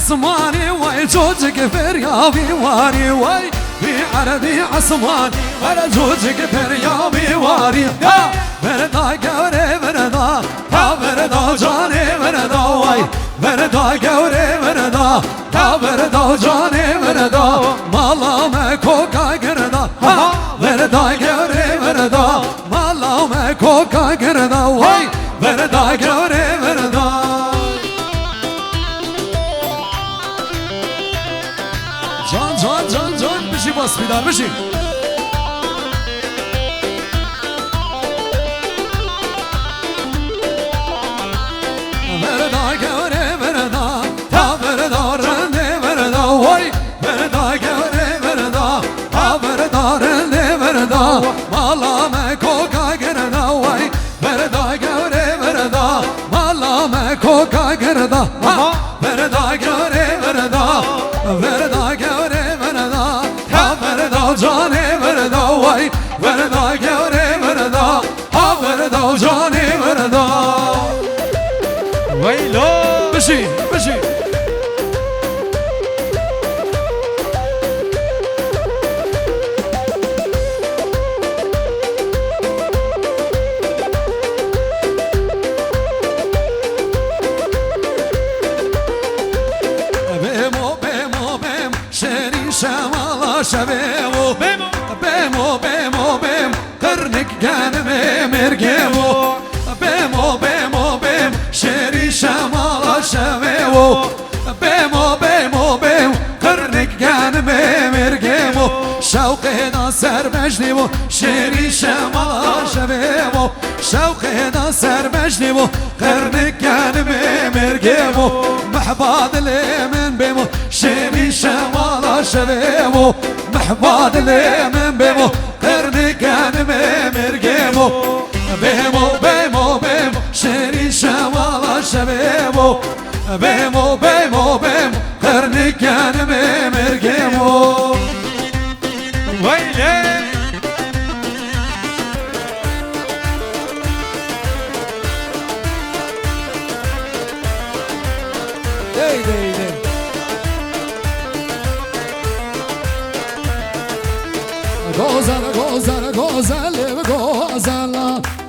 عصماني وي جوجك فريابي واري وي في عربي عصماني ولا جوجك فريابي واري يا بردا قوري بردا تا بردا جاني بردا وي بردا قوري بردا تا بردا جاني بردا مالا مكوكا قردا بردا قوري بردا مالا مكوكا قردا وي بردا قوري بردا جان جان جان جان بشي باس بیدار بشي بردا قوري بردا تا بردا رندي بردا وي بردا قوري بردا تا بردا رندي بردا مالا مكوكا قردا وي بردا قوري بردا مالا مكوكا قردا بردا قوري بردا بردا قوري بردا تا بردا جاني بردا وي بردا قوري بردا تا بردا جاني بردا ويلو بشي بشي بيمو بيمو بيم شيري شمالا شبيمو بيمو بيمو بيمو بيم قرنك كان مرقيمو بيمو بيمو بيم شيري شمالا شبيمو بيمو بيمو بيم قرنك كان مرقيمو شوقي ناصر مجديمو شيري شمالا شبيمو شوقي ناصر مجديمو قرنك كان مرقيمو محباد لي من بيمو شيري شمالا شبيمو محباد لي من بيمو قرنك كان مرقيمو بيمو بيمو بيمو شيري شمالا شبيمو بيمو بيمو بيمو قرنك كان مرقيمو ويلي دي دي دي غزل غزل غزل غزل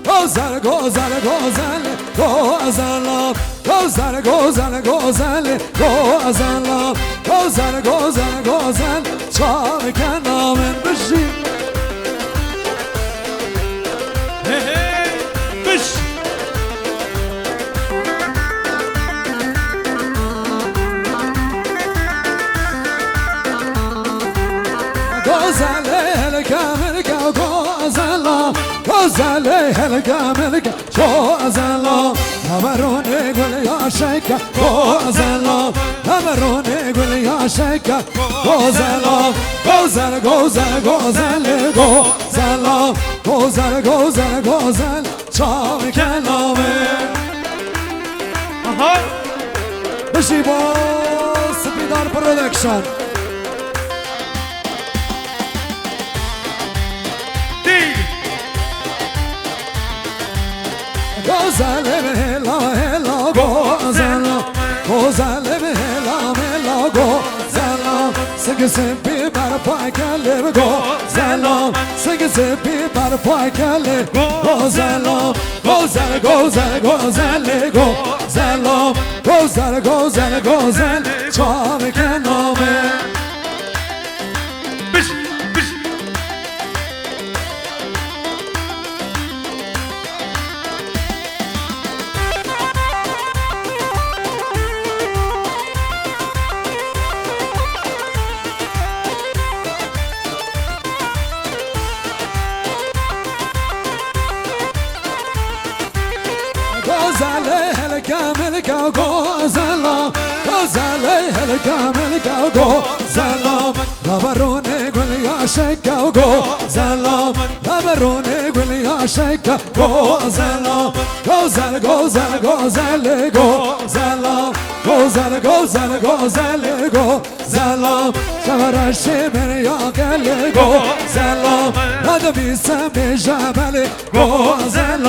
غزل غزل غزل غزل غزل غزل غزل غزل غزل غزل غزل صار كنا من بشي بش غزل الكامل غزل غزل الكامل غزل أمروني قول يا شيكا غزل أمروني قول يا شيكا غزل غزل غزل غزل غزل غزل غزل غزل شام كلامي اها بشي باص بیدار برودکشن غزل هلا هلا غزل غزل هلا هلا غزل سگسپی بر پای کله غزل سگسپی بر پای کله غزل غزل غزل غزل غزل غزل غزل غزل چام کنامه بش بش غزل الكامل غزل غزل الكامل غزل غبروني قول يا شيكا غزل غبروني قول يا شيكا غزل غزل غزل غزل غزل غزل غزل غزل غزل شمر الشمر يا قلي غزل هذا بيسمي جبل غزل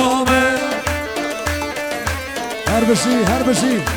هر بشي